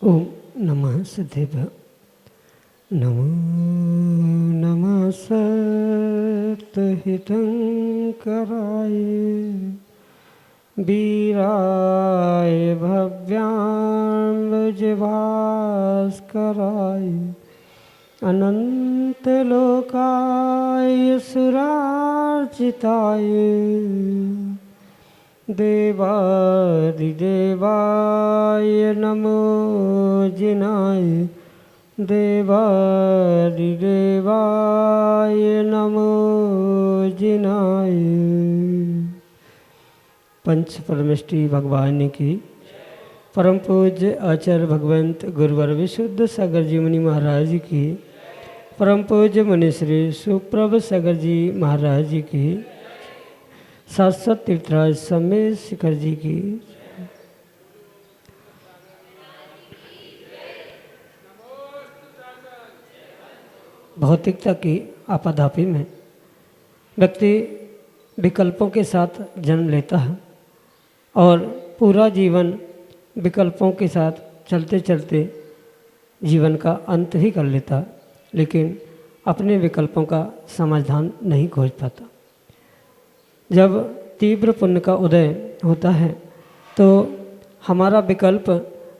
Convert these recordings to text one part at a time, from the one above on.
ओम नमः सिद्धेभ्य। नमो नमः सत्हितंकराय वीराय भव्याम्बुजभास्कराय अनंतलोकाय सुरार्चिताय देवादिदेवाय नमो जिनाय देवादिदेवाय नमो जिनाय। पंच परमेष्टि भगवान की परम पूज्य आचार्य भगवंत गुरुवर विशुद्ध सागर जी मुनि महाराज की परम पूज्य मुनि श्री सुप्रभ सागर जी महाराज की शाश्वत तीर्थराज समेत शिखर जी की भौतिकता की आपाधापी में व्यक्ति विकल्पों के साथ जन्म लेता है और पूरा जीवन विकल्पों के साथ चलते चलते जीवन का अंत ही कर लेता, लेकिन अपने विकल्पों का समाधान नहीं खोज पाता। जब तीव्र पुण्य का उदय होता है तो हमारा विकल्प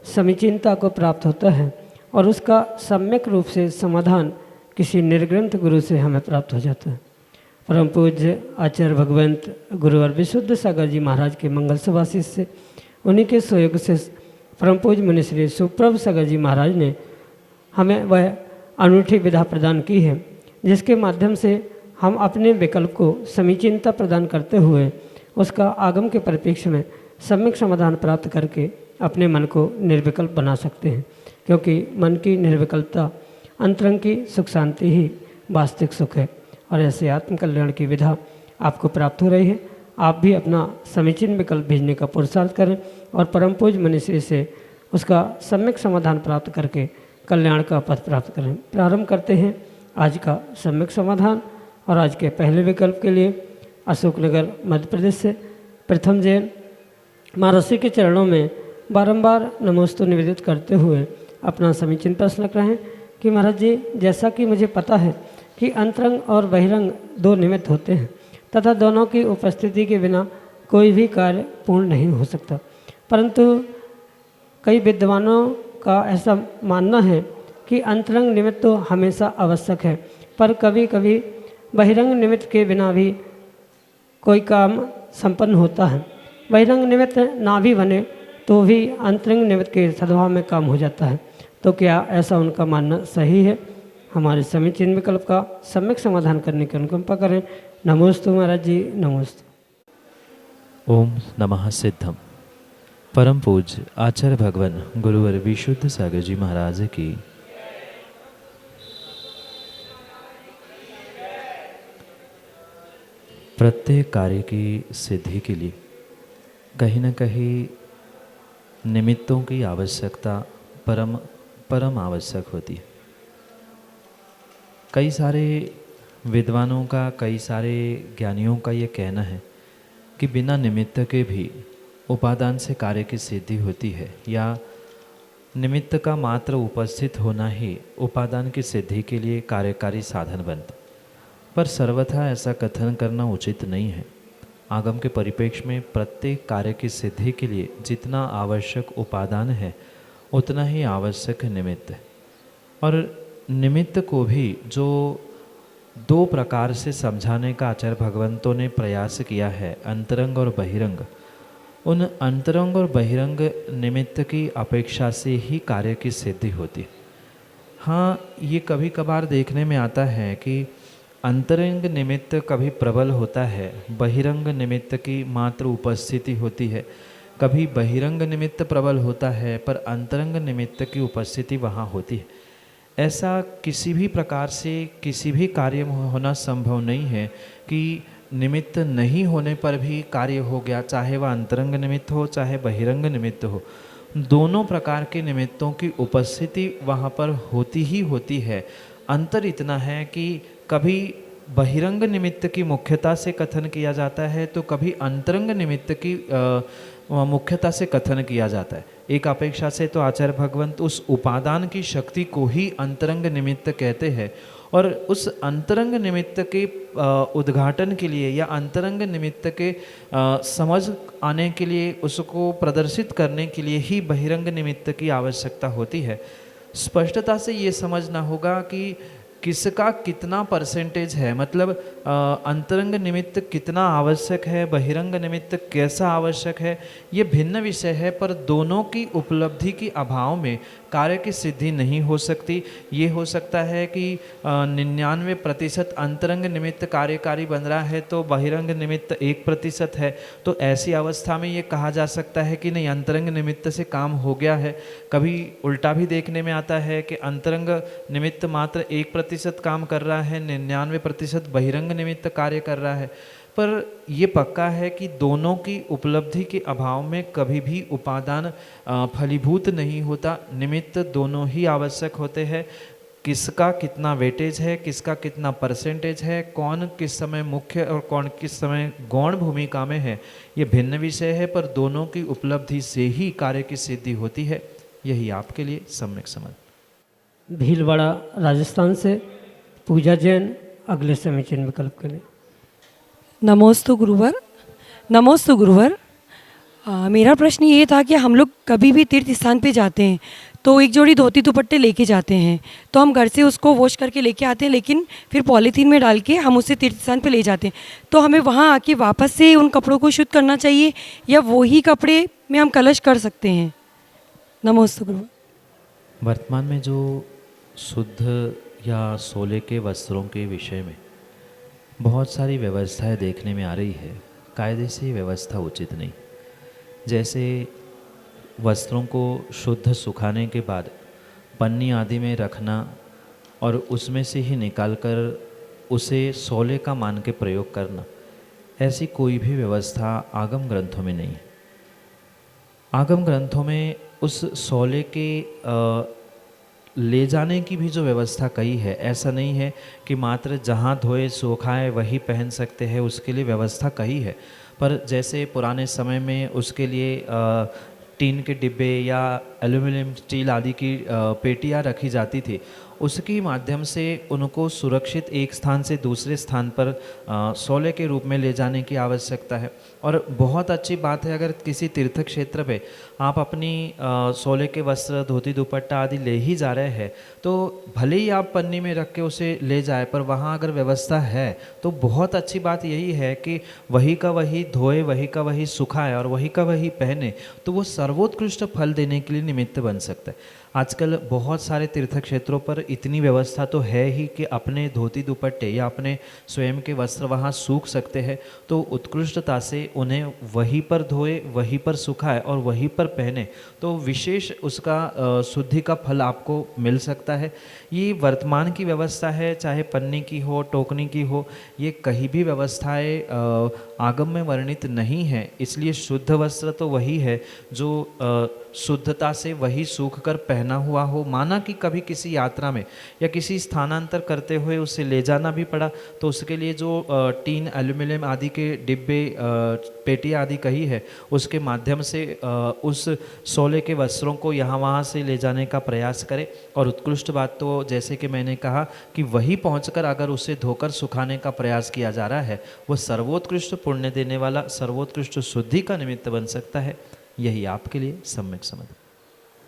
समीचीनता को प्राप्त होता है और उसका सम्यक रूप से समाधान किसी निर्ग्रंथ गुरु से हमें प्राप्त हो जाता है। परम पूज्य आचार्य भगवंत गुरुवर विशुद्ध सागर जी महाराज के मंगल सुभाषिष से उन्हीं के सहयोग से परम पूज्य मुनि श्री सुप्रभ सागर जी महाराज ने हमें वह अनूठी विधा प्रदान की है, जिसके माध्यम से हम अपने विकल्प को समीचीनता प्रदान करते हुए उसका आगम के परिप्रेक्ष्य में सम्यक समाधान प्राप्त करके अपने मन को निर्विकल्प बना सकते हैं, क्योंकि मन की निर्विकल्पता अंतरंग की सुख शांति ही वास्तविक सुख है। और ऐसे आत्मकल्याण की विधा आपको प्राप्त हो रही है। आप भी अपना समीचीन विकल्प भेजने का पुरुषार्थ करें और परम पूज्य मनीषी से उसका सम्यक समाधान प्राप्त करके कल्याण का पथ प्राप्त करें। प्रारंभ करते हैं आज का सम्यक समाधान। और आज के पहले विकल्प के लिए अशोकनगर मध्य प्रदेश से प्रथम जैन महर्षि के चरणों में बारंबार नमोस्तु निवेदित करते हुए अपना समीचीन प्रश्न रख रहे हैं कि महाराज जी, जैसा कि मुझे पता है कि अंतरंग और बहिरंग दो निमित्त होते हैं तथा दोनों की उपस्थिति के बिना कोई भी कार्य पूर्ण नहीं हो सकता, परंतु कई विद्वानों का ऐसा मानना है कि अंतरंग निमित्त तो हमेशा आवश्यक है, पर कभी कभी बहिरंग निमित्त के बिना भी कोई काम संपन्न होता है। बहिरंग निमित्त ना भी बने तो भी अंतरंग निमित्त के सद्भाव में काम हो जाता है। तो क्या ऐसा उनका मानना सही है? हमारे समीचीन विकल्प का सम्यक समाधान करने की अनुकंपा करें। नमोस्तु महाराज जी, नमोस्तु। ओम नमः सिद्धम। परम पूज्य आचार्य भगवान गुरुवर विशुद्ध सागर जी महाराज की प्रत्येक कार्य की सिद्धि के लिए कहीं न कहीं निमित्तों की आवश्यकता परम आवश्यक होती है। कई सारे विद्वानों का, कई सारे ज्ञानियों का ये कहना है कि बिना निमित्त के भी उपादान से कार्य की सिद्धि होती है, या निमित्त का मात्र उपस्थित होना ही उपादान की सिद्धि के लिए कार्यकारी साधन बनता। पर सर्वथा ऐसा कथन करना उचित नहीं है। आगम के परिप्रेक्ष्य में प्रत्येक कार्य की सिद्धि के लिए जितना आवश्यक उपादान है उतना ही आवश्यक निमित्त है। और निमित्त को भी जो दो प्रकार से समझाने का आचार्य भगवंतों ने प्रयास किया है, अंतरंग और बहिरंग, उन अंतरंग और बहिरंग निमित्त की अपेक्षा से ही कार्य की सिद्धि होती है। हाँ, ये कभी कभार देखने में आता है कि अंतरंग निमित्त कभी प्रबल होता है, बहिरंग निमित्त की मात्र उपस्थिति होती है। कभी बहिरंग निमित्त प्रबल होता है पर अंतरंग निमित्त की उपस्थिति वहाँ होती है। ऐसा किसी भी प्रकार से किसी भी कार्य में होना संभव नहीं है कि निमित्त नहीं होने पर भी कार्य हो गया, चाहे वह अंतरंग निमित्त हो चाहे बहिरंग निमित्त हो। दोनों प्रकार के निमित्तों की उपस्थिति वहाँ पर होती ही होती है। अंतर इतना है कि कभी बहिरंग निमित्त की मुख्यता से कथन किया जाता है तो कभी अंतरंग निमित्त की मुख्यता से कथन किया जाता है। एक अपेक्षा से तो आचार्य भगवंत उस उपादान की शक्ति को ही अंतरंग निमित्त कहते हैं और उस अंतरंग निमित्त के उद्घाटन के लिए या अंतरंग निमित्त के समझ आने के लिए, उसको प्रदर्शित करने के लिए ही बहिरंग निमित्त की आवश्यकता होती है। स्पष्टता से ये समझना होगा कि किसका कितना परसेंटेज है, मतलब अंतरंग निमित्त कितना आवश्यक है, बहिरंग निमित्त कैसा आवश्यक है, ये भिन्न विषय है। पर दोनों की उपलब्धि के अभाव में कार्य की सिद्धि नहीं हो सकती। ये हो सकता है कि 99% अंतरंग निमित्त कार्यकारी बन रहा है तो बहिरंग निमित्त 1% है, तो ऐसी अवस्था में ये कहा जा सकता है कि नहीं, अंतरंग निमित्त से काम हो गया है। कभी उल्टा भी देखने में आता है कि अंतरंग निमित्त मात्र 1% काम कर रहा है, 99% बहिरंग निमित्त कार्य कर रहा है। पर ये पक्का है कि दोनों की उपलब्धि के अभाव में कभी भी उपादान फलीभूत नहीं होता। निमित्त दोनों ही आवश्यक होते हैं। किसका कितना वेटेज है, किसका कितना परसेंटेज है, कौन किस समय मुख्य और कौन किस समय गौण भूमिका में है, ये भिन्न विषय है। पर दोनों की उपलब्धि से ही कार्य की सिद्धि होती है। यही आपके लिए सम्यक समझ। भीलवाड़ा राजस्थान से पूजा जैन अगले समीचीन विकल्प करें। नमोस्तु गुरुवर। नमोस्तु गुरुवर। मेरा प्रश्न ये था कि हम लोग कभी भी तीर्थ स्थान पे जाते हैं तो एक जोड़ी धोती दुपट्टे लेके जाते हैं, तो हम घर से उसको वॉश करके लेके आते हैं, लेकिन फिर पॉलीथीन में डाल के हम उसे तीर्थ स्थान पे ले जाते हैं। तो हमें वहाँ आके वापस से उन कपड़ों को शुद्ध करना चाहिए या वही कपड़े में हम कलश कर सकते हैं? नमोस्तु गुरुवर। वर्तमान में जो शुद्ध या सोले के वस्त्रों के विषय में बहुत सारी व्यवस्थाएं देखने में आ रही है। कायदे से व्यवस्था उचित नहीं। जैसे वस्त्रों को शुद्ध सुखाने के बाद पन्नी आदि में रखना और उसमें से ही निकालकर उसे सोले का मान के प्रयोग करना, ऐसी कोई भी व्यवस्था आगम ग्रंथों में नहीं है। आगम ग्रंथों में उस सोले के ले जाने की भी जो व्यवस्था कही है, ऐसा नहीं है कि मात्र जहाँ धोए सुखाए वही पहन सकते हैं, उसके लिए व्यवस्था कही है। पर जैसे पुराने समय में उसके लिए टीन के डिब्बे या एल्यूमिनियम स्टील आदि की पेटियाँ रखी जाती थी, उसके माध्यम से उनको सुरक्षित एक स्थान से दूसरे स्थान पर सोले के रूप में ले जाने की आवश्यकता है। और बहुत अच्छी बात है, अगर किसी तीर्थ क्षेत्र पे आप अपनी सोले के वस्त्र, धोती, दुपट्टा आदि ले ही जा रहे हैं तो भले ही आप पन्नी में रख के उसे ले जाए, पर वहाँ अगर व्यवस्था है तो बहुत अच्छी बात यही है कि वही का वही धोए, वही का वही सुखाए और वही का वही पहने, तो वो सर्वोत्कृष्ट फल देने के लिए निमित्त बन सकता है। आजकल बहुत सारे तीर्थ क्षेत्रों पर इतनी व्यवस्था तो है ही कि अपने धोती दुपट्टे या अपने स्वयं के वस्त्र वहाँ सूख सकते हैं, तो उत्कृष्टता से उन्हें वहीं पर धोए, वहीं पर सुखाए और वहीं पर पहने, तो विशेष उसका शुद्धि का फल आपको मिल सकता है। ये वर्तमान की व्यवस्था है, चाहे पन्नी की हो, टोकनी की हो, ये कहीं भी व्यवस्थाएं आगम में वर्णित नहीं है। इसलिए शुद्ध वस्त्र तो वही है जो शुद्धता से वही सूख कर पहना हुआ हो। माना कि कभी किसी यात्रा में या किसी स्थानांतर करते हुए उसे ले जाना भी पड़ा, तो उसके लिए जो टीन, एल्यूमिनियम आदि के डिब्बे, पेटी आदि कही है, उसके माध्यम से उस सोले के वस्त्रों को यहाँ वहाँ से ले जाने का प्रयास करें। और उत्कृष्ट बात तो जैसे कि मैंने कहा कि वहीं पहुँचकर अगर उसे धोकर सुखाने का प्रयास किया जा रहा है, वो सर्वोत्कृष्ट पुण्य देने वाला, सर्वोत्कृष्ट शुद्धि का निमित्त बन सकता है। यही आपके लिए सम्यक समझ।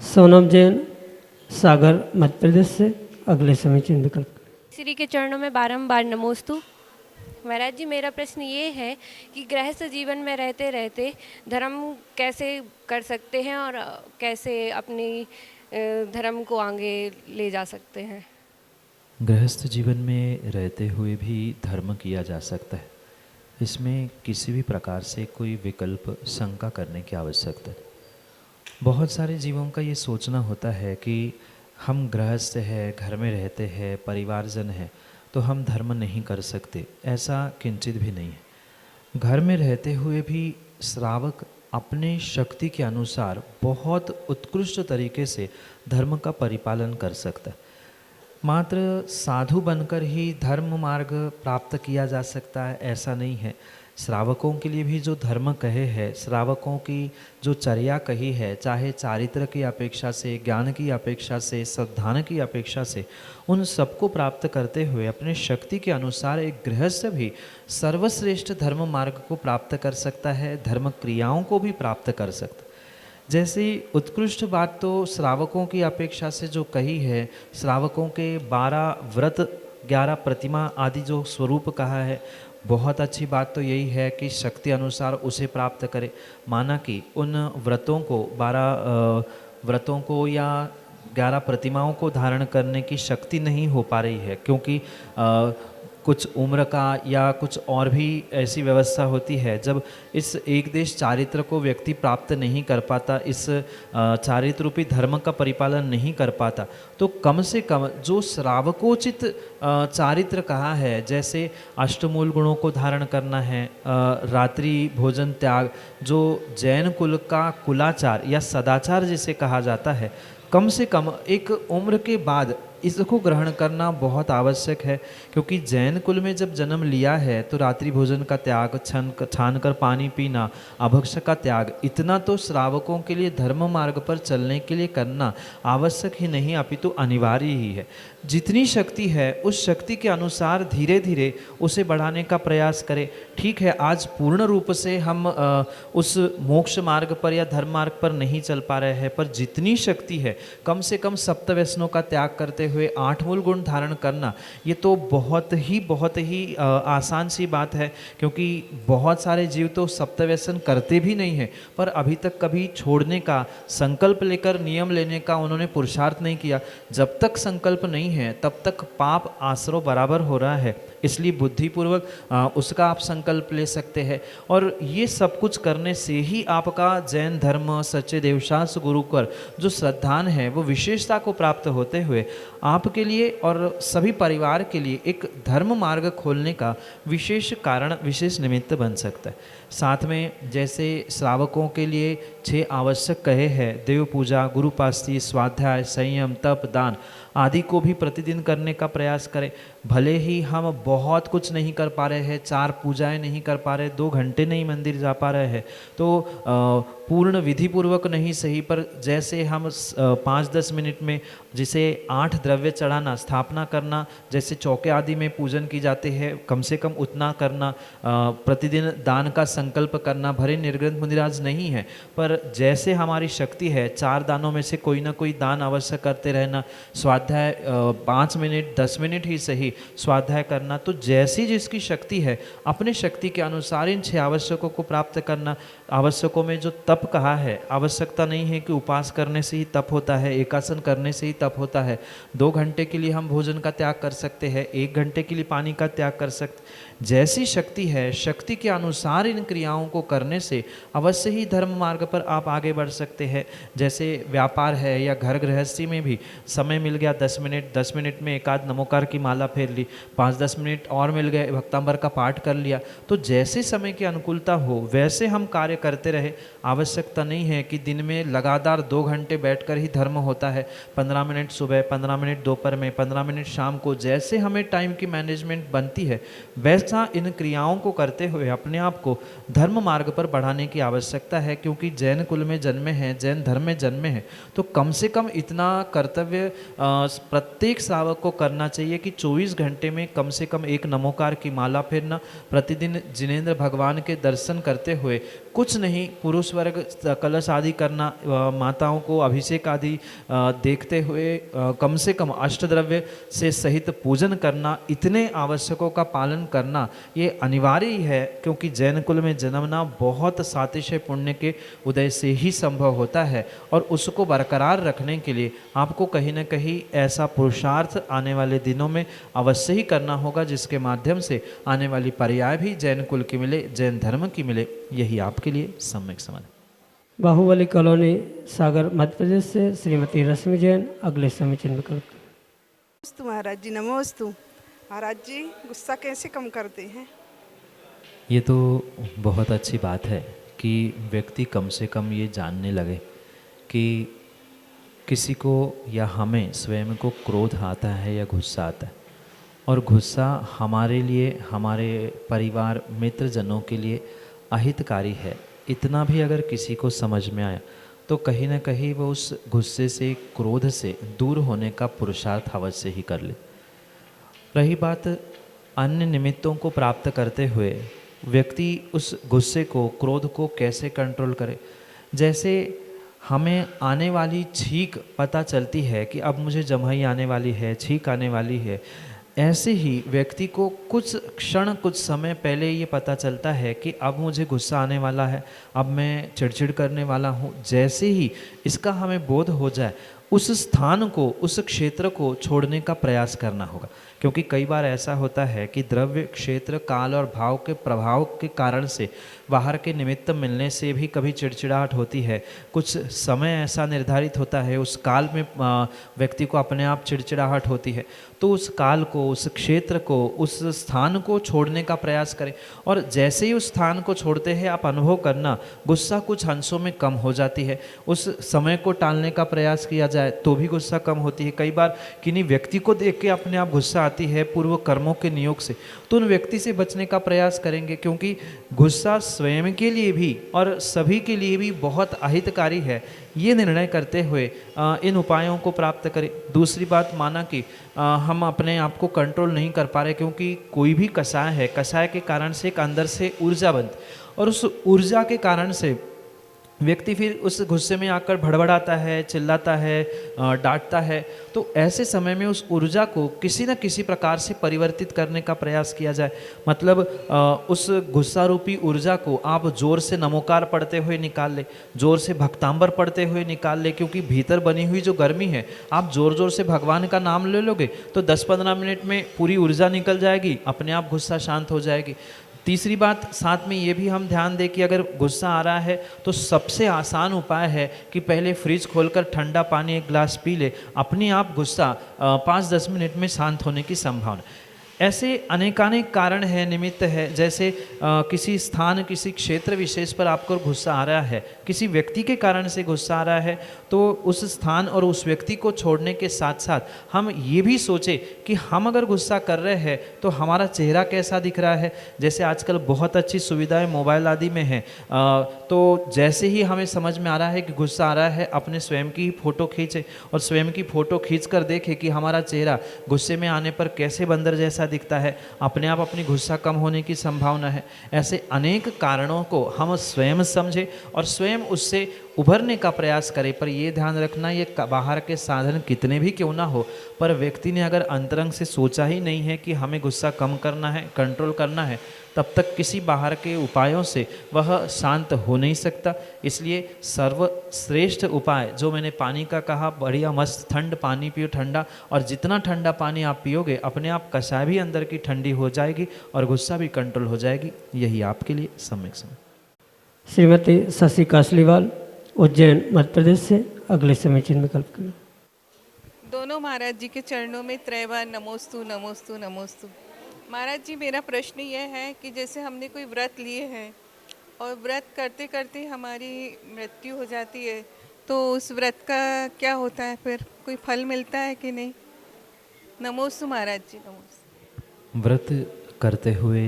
सोनम जैन सागर मध्य प्रदेश से अगले समीचीन विकल्प। श्री के चरणों में बारंबार नमोस्तु। महाराज जी, मेरा प्रश्न ये है कि गृहस्थ जीवन में रहते रहते धर्म कैसे कर सकते हैं और कैसे अपनी धर्म को आगे ले जा सकते हैं? गृहस्थ जीवन में रहते हुए भी धर्म किया जा सकता है, इसमें किसी भी प्रकार से कोई विकल्प शंका करने की आवश्यकता नहीं। बहुत सारे जीवों का ये सोचना होता है कि हम गृहस्थ हैं, घर में रहते हैं, परिवारजन है, तो हम धर्म नहीं कर सकते। ऐसा किंचित भी नहीं है। घर में रहते हुए भी श्रावक अपने शक्ति के अनुसार बहुत उत्कृष्ट तरीके से धर्म का परिपालन कर सकता है। मात्र साधु बनकर ही धर्म मार्ग प्राप्त किया जा सकता है ऐसा नहीं है। श्रावकों के लिए भी जो धर्म कहे है, श्रावकों की जो चर्या कही है, चाहे चारित्र की अपेक्षा से, ज्ञान की अपेक्षा से, सद्धान की अपेक्षा से, उन सबको प्राप्त करते हुए अपने शक्ति के अनुसार एक गृहस्थ भी सर्वश्रेष्ठ धर्म मार्ग को प्राप्त कर सकता है, धर्म क्रियाओं को भी प्राप्त कर सकता है। जैसे उत्कृष्ट बात तो श्रावकों की अपेक्षा से जो कही है, श्रावकों के 12 व्रत 11 प्रतिमा आदि जो स्वरूप कहा है, बहुत अच्छी बात तो यही है कि शक्ति अनुसार उसे प्राप्त करे। माना कि उन व्रतों को 12 व्रतों को या 11 प्रतिमाओं को धारण करने की शक्ति नहीं हो पा रही है, क्योंकि कुछ उम्र का या कुछ और भी ऐसी व्यवस्था होती है। जब इस एक देश चारित्र को व्यक्ति प्राप्त नहीं कर पाता, इस चारित्र रूपी धर्म का परिपालन नहीं कर पाता, तो कम से कम जो श्रावकोचित चारित्र कहा है, जैसे अष्टमूल गुणों को धारण करना है, रात्रि भोजन त्याग, जो जैन कुल का कुलाचार या सदाचार जिसे कहा जाता है, कम से कम एक उम्र के बाद इसको ग्रहण करना बहुत आवश्यक है। क्योंकि जैन कुल में जब जन्म लिया है तो रात्रि भोजन का त्याग, छान कर पानी पीना, अभक्ष का त्याग, इतना तो श्रावकों के लिए धर्म मार्ग पर चलने के लिए करना आवश्यक ही नहीं अपितु अनिवार्य ही है। जितनी शक्ति है उस शक्ति के अनुसार धीरे धीरे उसे बढ़ाने का प्रयास करें। ठीक है, आज पूर्ण रूप से हम उस मोक्ष मार्ग पर या धर्म मार्ग पर नहीं चल पा रहे हैं, पर जितनी शक्ति है कम से कम सप्त व्यसनों का त्याग करते हुए 8 मूल गुण धारण करना, ये तो बहुत ही आसान सी बात है। क्योंकि बहुत सारे जीव तो सप्त व्यसन करते भी नहीं है, पर अभी तक कभी छोड़ने का संकल्प लेकर नियम लेने का उन्होंने पुरुषार्थ नहीं किया। जब तक संकल्प नहीं है तब तक पाप आश्रव बराबर हो रहा है, इसलिए बुद्धिपूर्वक उसका आप संकल्प ले सकते हैं। और ये सब कुछ करने से ही आपका जैन धर्म, सच्चे देवशास्त्र गुरु पर जो श्रद्धान है वो विशेषता को प्राप्त होते हुए आपके लिए और सभी परिवार के लिए एक धर्म मार्ग खोलने का विशेष कारण, विशेष निमित्त बन सकता है। साथ में जैसे श्रावकों के लिए 6 आवश्यक कहे हैं, देव पूजा, गुरुपास्ती, स्वाध्याय, संयम, तप, दान आदि को भी प्रतिदिन करने का प्रयास करें। भले ही हम बहुत कुछ नहीं कर पा रहे हैं, 4 पूजाएं नहीं कर पा रहे, 2 घंटे नहीं मंदिर जा पा रहे हैं, तो पूर्ण विधि पूर्वक नहीं सही, पर जैसे हम 5-10 मिनट में जिसे 8 द्रव्य चढ़ाना, स्थापना करना, जैसे चौके आदि में पूजन की जाते हैं, कम से कम उतना करना, प्रतिदिन दान का संकल्प करना, भरे निर्ग्रंथ मुनिराज नहीं है, पर जैसे हमारी शक्ति है 4 दानों में से कोई ना कोई दान अवश्य करते रहना। स्वाध्याय 5 मिनट 10 मिनट ही सही स्वाध्याय करना। तो जैसी जिसकी शक्ति है अपने शक्ति के अनुसार इन 6 आवश्यकों को प्राप्त करना। आवश्यकों में जो तप कहा है, आवश्यकता नहीं है कि उपास करने से ही तप होता है, एकासन करने से ही तप होता है। 2 घंटे के लिए हम भोजन का त्याग कर सकते हैं, 1 घंटे के लिए पानी का त्याग कर सकते। जैसी शक्ति है, शक्ति के अनुसार इन क्रियाओं को करने से अवश्य ही धर्म मार्ग पर आप आगे बढ़ सकते हैं। जैसे व्यापार है या घर गृहस्थी में भी समय मिल गया 10 मिनट, 10 मिनट में एकाध नमोकार की माला फेर ली, 5-10 मिनट और मिल गए, भक्तांबर का पाठ कर लिया। तो जैसे समय की अनुकूलता हो वैसे हम कार्य करते रहे। आवश्यकता नहीं है कि दिन में लगातार 2 घंटे बैठकर ही धर्म होता है। 15 मिनट सुबह, 15 मिनट दोपहर में, 15 मिनट शाम को, जैसे हमें टाइम की मैनेजमेंट बनती है वैसा इन क्रियाओं को करते हुए अपने आप को धर्म मार्ग पर बढ़ाने की आवश्यकता है। क्योंकि जैन कुल में जन्मे हैं, जैन धर्म में जन्मे हैं, तो कम से कम इतना कर्तव्य प्रत्येक श्रावक को करना चाहिए कि 24 घंटे में कम से कम एक नमोकार की माला फेरना, प्रतिदिन जिनेंद्र भगवान के दर्शन करते हुए कुछ नहीं पुरुष वर्ग कलश आदि करना, माताओं को अभिषेक आदि देखते हुए कम से कम अष्टद्रव्य से सहित पूजन करना, इतने आवश्यकों का पालन करना ये अनिवार्य ही है, क्योंकि जैन कुल में जन्मना बहुत सातिशय पुण्य के उदय से ही संभव होता है। और उसको बरकरार रखने के लिए आपको कहीं ना कहीं ऐसा पुरुषार्थ आने वाले दिनों में अवश्य ही करना होगा, जिसके माध्यम से आने वाली पर्याय भी जैन कुल की मिले, जैन धर्म की मिले। यही आपके लिए सम्यक समझ। बाहुबली कॉलोनी सागर मध्य प्रदेश से श्रीमती रश्मि जैन अगले समीचीन विकल्प। नमोस्तु महाराज जी, नमोस्तु महाराज जी। गुस्सा कैसे कम करते हैं? ये तो बहुत अच्छी बात है कि व्यक्ति कम से कम ये जानने लगे कि किसी को या हमें स्वयं को क्रोध आता है या गुस्सा आता है, और गुस्सा हमारे लिए, हमारे परिवार मित्रजनों के लिए अहितकारी है। इतना भी अगर किसी को समझ में आया तो कहीं ना कहीं वो उस गुस्से से, क्रोध से दूर होने का पुरुषार्थ अवश्य ही कर ले। रही बात अन्य निमित्तों को प्राप्त करते हुए व्यक्ति उस गुस्से को, क्रोध को कैसे कंट्रोल करे। जैसे हमें आने वाली छींक पता चलती है कि अब मुझे जम्हाई आने वाली है, छींक आने वाली है, ऐसे ही व्यक्ति को कुछ क्षण, कुछ समय पहले ये पता चलता है कि अब मुझे गुस्सा आने वाला है, अब मैं चिड़चिड़ करने वाला हूँ। जैसे ही इसका हमें बोध हो जाए, उस स्थान को, उस क्षेत्र को छोड़ने का प्रयास करना होगा। क्योंकि कई बार ऐसा होता है कि द्रव्य, क्षेत्र, काल और भाव के प्रभाव के कारण से, बाहर के निमित्त मिलने से भी कभी चिड़चिड़ाहट होती है। कुछ समय ऐसा निर्धारित होता है, उस काल में व्यक्ति को अपने आप चिड़चिड़ाहट होती है। तो उस काल को, उस क्षेत्र को, उस स्थान को छोड़ने का प्रयास करें। और जैसे ही उस स्थान को छोड़ते हैं, आप अनुभव करना गुस्सा कुछ अंशों में कम हो जाती है। उस समय को टालने का प्रयास किया जाए तो भी गुस्सा कम होती है। कई बार किन्हीं व्यक्ति को देख के अपने आप गुस्सा आती है पूर्व कर्मों के नियोग से, तो उन व्यक्ति से बचने का प्रयास करेंगे, क्योंकि गुस्सा स्वयं के लिए भी और सभी के लिए भी बहुत अहितकारी है। ये निर्णय करते हुए इन उपायों को प्राप्त करें। दूसरी बात, माना कि हम अपने आप को कंट्रोल नहीं कर पा रहे, क्योंकि कोई भी कषाय है, कषाय के कारण से एक अंदर से ऊर्जा बनती, और उस ऊर्जा के कारण से व्यक्ति फिर उस गुस्से में आकर भड़बड़ाता है, चिल्लाता है, डांटता है। तो ऐसे समय में उस ऊर्जा को किसी न किसी प्रकार से परिवर्तित करने का प्रयास किया जाए। मतलब उस गुस्सा रूपी ऊर्जा को आप जोर से नमोकार पढ़ते हुए निकाल ले, जोर से भक्तांबर पढ़ते हुए निकाल ले, क्योंकि भीतर बनी हुई जो गर्मी है, आप जोर जोर से भगवान का नाम ले लोगे तो 10-15 मिनट में पूरी ऊर्जा निकल जाएगी, अपने आप गुस्सा शांत हो जाएगी। तीसरी बात, साथ में ये भी हम ध्यान दें कि अगर गुस्सा आ रहा है तो सबसे आसान उपाय है कि पहले फ्रिज खोलकर ठंडा पानी 1 गिलास पी ले, अपने आप गुस्सा 5-10 मिनट में शांत होने की संभावना। ऐसे अनेकानेक कारण है, निमित्त है। जैसे किसी स्थान, किसी क्षेत्र विशेष पर आपको गुस्सा आ रहा है, किसी व्यक्ति के कारण से गुस्सा आ रहा है, तो उस स्थान और उस व्यक्ति को छोड़ने के साथ साथ हम ये भी सोचें कि हम अगर गुस्सा कर रहे हैं तो हमारा चेहरा कैसा दिख रहा है। जैसे आजकल बहुत अच्छी सुविधाएं मोबाइल आदि में हैं, तो जैसे ही हमें समझ में आ रहा है कि गुस्सा आ रहा है, अपने स्वयं की फ़ोटो खींचे और स्वयं की फ़ोटो खींच कर देखें कि हमारा चेहरा गुस्से में आने पर कैसे बंदर जैसा दिखता है। अपने आप अपनी गुस्सा कम होने की संभावना है। ऐसे अनेक कारणों को हम स्वयं समझें और स्वयं उससे उभरने का प्रयास करें। पर ये ध्यान रखना, ये बाहर के साधन कितने भी क्यों ना हो, पर व्यक्ति ने अगर अंतरंग से सोचा ही नहीं है कि हमें गुस्सा कम करना है, कंट्रोल करना है, तब तक किसी बाहर के उपायों से वह शांत हो नहीं सकता। इसलिए सर्वश्रेष्ठ उपाय जो मैंने पानी का कहा, बढ़िया मस्त ठंड पानी पियो, ठंडा, और जितना ठंडा पानी आप पियोगे अपने आप कषाय भी अंदर की ठंडी हो जाएगी और गुस्सा भी कंट्रोल हो जाएगी। यही आपके लिए सम्यक समय। श्रीमती शशि कासलीवाल उज्जैन मध्य प्रदेश से अगले समीचीन विकल्प करें। दोनों महाराज जी के चरणों में त्रैवार नमोस्तु नमोस्तु नमोस्तु। महाराज जी, मेरा प्रश्न यह है कि जैसे हमने कोई व्रत लिए हैं और व्रत करते करते हमारी मृत्यु हो जाती है, तो उस व्रत का क्या होता है, फिर कोई फल मिलता है कि नहीं? नमोस्तु महाराज जी, नमोस्तु। व्रत करते हुए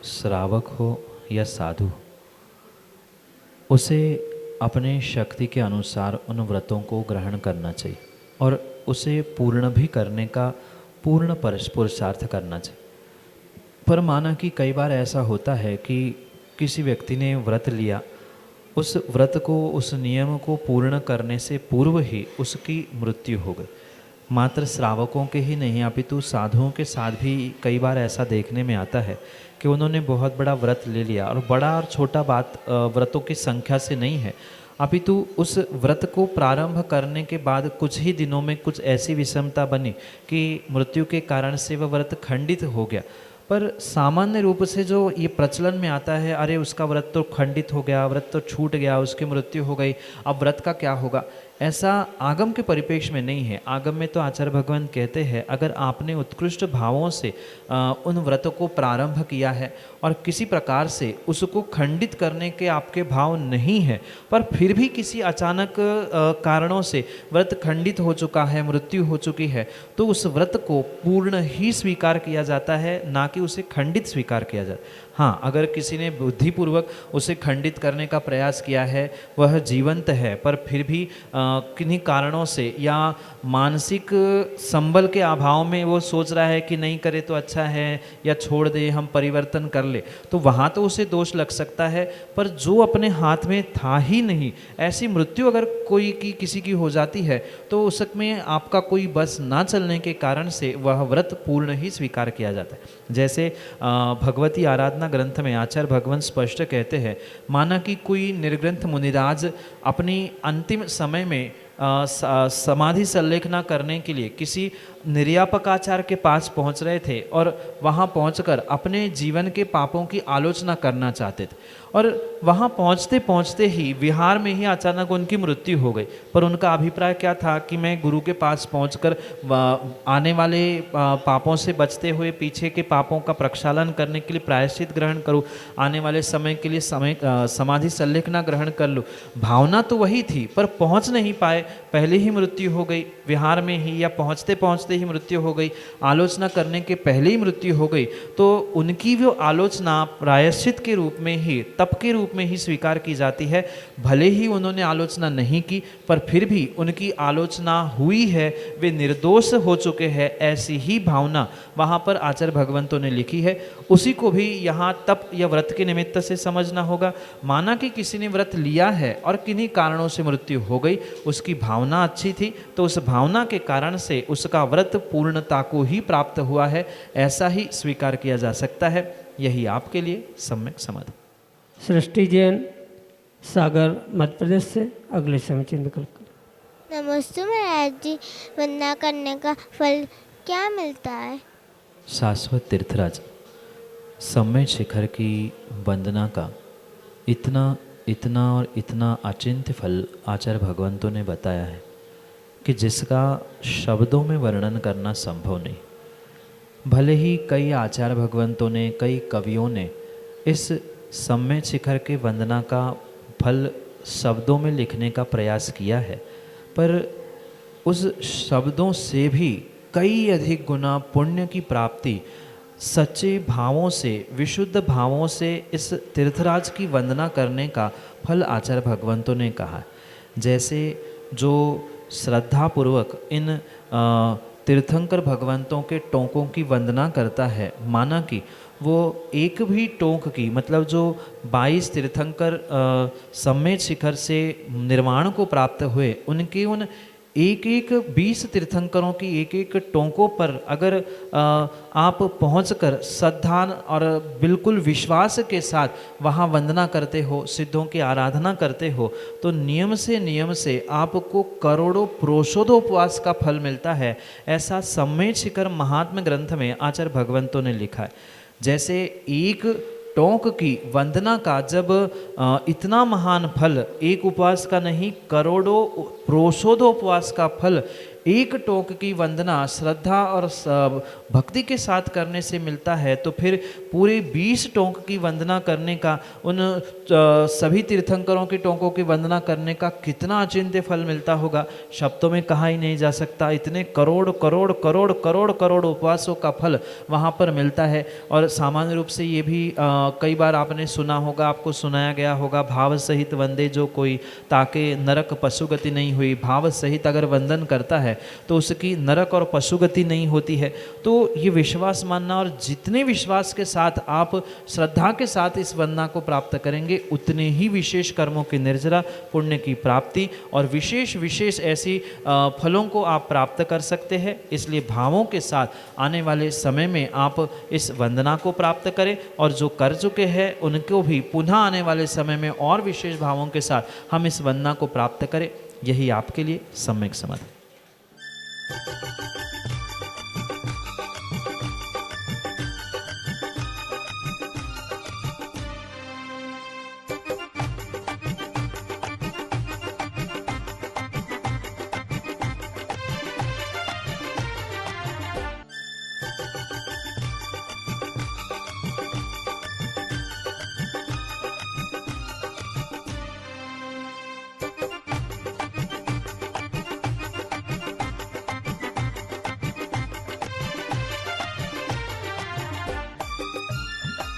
श्रावक हो या साधु, उसे अपने शक्ति के अनुसार उन व्रतों को ग्रहण करना चाहिए और उसे पूर्ण भी करने का पूर्ण पुरुषार्थ करना चाहिए। पर माना कि कई बार ऐसा होता है कि किसी व्यक्ति ने व्रत लिया, उस व्रत को, उस नियम को पूर्ण करने से पूर्व ही उसकी मृत्यु हो गई। मात्र श्रावकों के ही नहीं अपितु साधुओं के साथ भी कई बार ऐसा देखने में आता है कि उन्होंने बहुत बड़ा व्रत ले लिया, और बड़ा और छोटा बात व्रतों की संख्या से नहीं है, अपितु उस व्रत को प्रारंभ करने के बाद कुछ ही दिनों में कुछ ऐसी विषमता बनी कि मृत्यु के कारण से वह व्रत खंडित हो गया। पर सामान्य रूप से जो ये प्रचलन में आता है, अरे उसका व्रत तो खंडित हो गया, व्रत तो छूट गया, उसकी मृत्यु हो गई, अब व्रत का क्या होगा, ऐसा आगम के परिप्रेक्ष्य में नहीं है। आगम में तो आचार्य भगवान कहते हैं, अगर आपने उत्कृष्ट भावों से उन व्रतों को प्रारंभ किया है और किसी प्रकार से उसको खंडित करने के आपके भाव नहीं है, पर फिर भी किसी अचानक कारणों से व्रत खंडित हो चुका है, मृत्यु हो चुकी है, तो उस व्रत को पूर्ण ही स्वीकार किया जाता है, ना कि उसे खंडित स्वीकार किया जाता। हाँ, अगर किसी ने बुद्धिपूर्वक उसे खंडित करने का प्रयास किया है, वह जीवंत है, पर फिर भी किन्हीं कारणों से या मानसिक संबल के अभाव में वो सोच रहा है कि नहीं करे तो अच्छा है, या छोड़ दे, हम परिवर्तन कर ले, तो वहाँ तो उसे दोष लग सकता है। पर जो अपने हाथ में था ही नहीं, ऐसी मृत्यु अगर कोई की किसी की हो जाती है, तो उसमें आपका कोई बस ना चलने के कारण से वह व्रत पूर्ण ही स्वीकार किया जाता है। जैसे भगवती आराधना ग्रंथ में आचार्य भगवान स्पष्ट कहते हैं, माना कि कोई निर्ग्रंथ मुनिराज अपनी अंतिम समय में समाधि संलेखना करने के लिए किसी निर्यापकाचार्य के पास पहुंच रहे थे, और वहां पहुंचकर अपने जीवन के पापों की आलोचना करना चाहते थे, और वहां पहुंचते पहुंचते ही विहार में ही अचानक उनकी मृत्यु हो गई। पर उनका अभिप्राय क्या था कि मैं गुरु के पास पहुंचकर आने वाले पापों से बचते हुए पीछे के पापों का प्रक्षालन करने के लिए प्रायश्चित ग्रहण करूं, आने वाले समय के लिए समाधि संलेखना ग्रहण कर लूं। भावना तो वही थी, पर पहुंच नहीं पाए, पहले ही मृत्यु हो गई विहार में ही, या पहुंचते पहुंचते ही मृत्यु हो गई, आलोचना करने के पहले ही मृत्यु हो गई। तो उनकी वो आलोचना प्रायश्चित के रूप में ही, तप के रूप में ही स्वीकार की जाती है। भले ही उन्होंने आलोचना नहीं की, पर फिर भी उनकी आलोचना हुई है, वे निर्दोष हो चुके हैं, ऐसी ही भावना वहाँ पर आचार्य भगवंतों ने लिखी है। उसी को भी यहाँ तप या व्रत के निमित्त से समझना होगा। माना कि किसी ने व्रत लिया है और किन्हीं कारणों से मृत्यु हो गई, उसकी भावना अच्छी थी, तो उस भावना के कारण से उसका व्रत पूर्णता को ही प्राप्त हुआ है, ऐसा ही स्वीकार किया जा सकता है। यही आपके लिए सम्यक समाधान। सृष्टि जैन सागर मध्य प्रदेश से अगले समय चिन्ह कल्पना। नमस्ते महाराज जी, वंदना करने का फल क्या मिलता है? शाश्वत तीर्थराज, सम्यक शिखर की वंदना का इतना इतना और इतना अचिंत्य फल आचार्य भगवंतों ने बताया है कि जिसका शब्दों में वर्णन करना संभव नहीं। भले ही कई आचार्य भगवंतों ने, कई कवियों ने इस सम्यक शिखर के वंदना का फल शब्दों में लिखने का प्रयास किया है, पर उस शब्दों से भी कई अधिक गुना पुण्य की प्राप्ति सच्चे भावों से, विशुद्ध भावों से इस तीर्थराज की वंदना करने का फल आचार्य भगवंतों ने कहा। जैसे जो श्रद्धापूर्वक इन तीर्थंकर भगवंतों के टोंकों की वंदना करता है, माना कि वो एक भी टोंक की, मतलब जो 22 तीर्थंकर सम्यक शिखर से निर्वाण को प्राप्त हुए, उनके उन एक एक 20 तीर्थंकरों की एक एक टोंकों पर अगर आप पहुंचकर श्रद्धा और बिल्कुल विश्वास के साथ वहां वंदना करते हो, सिद्धों की आराधना करते हो, तो नियम से आपको करोड़ों प्रोषोदोपवास का फल मिलता है। ऐसा सम्यक शिखर महात्म्य ग्रंथ में आचार्य भगवंतों ने लिखा है। जैसे एक टोंक की वंदना का जब इतना महान फल, एक उपवास का नहीं, करोड़ों प्रोषोदोपवास का फल एक टोंक की वंदना श्रद्धा और भक्ति के साथ करने से मिलता है, तो फिर पूरे 20 टोंक की वंदना करने का, उन सभी तीर्थंकरों की टोंकों की वंदना करने का कितना अचिंत्य फल मिलता होगा, शब्दों में कहा ही नहीं जा सकता। इतने करोड़ करोड़ करोड़ करोड़ करोड़ उपवासों का फल वहाँ पर मिलता है। और सामान्य रूप से ये भी कई बार आपने सुना होगा, आपको सुनाया गया होगा, भाव सहित वंदे जो कोई ताके नरक पशुगति नहीं हुई। भाव सहित अगर वंदन करता है है तो उसकी नरक और पशुगति नहीं होती है। तो ये विश्वास मानना, और जितने विश्वास के साथ आप श्रद्धा के साथ इस वंदना को प्राप्त करेंगे उतने ही विशेष कर्मों की निर्जरा, पुण्य की प्राप्ति और विशेष विशेष ऐसी फलों को आप प्राप्त कर सकते हैं। इसलिए भावों के साथ आने वाले समय में आप इस वंदना को प्राप्त करें, और जो कर चुके हैं उनको भी पुनः आने वाले समय में और विशेष भावों के साथ हम इस वंदना को प्राप्त करें। यही आपके लिए सम्यक समाधान।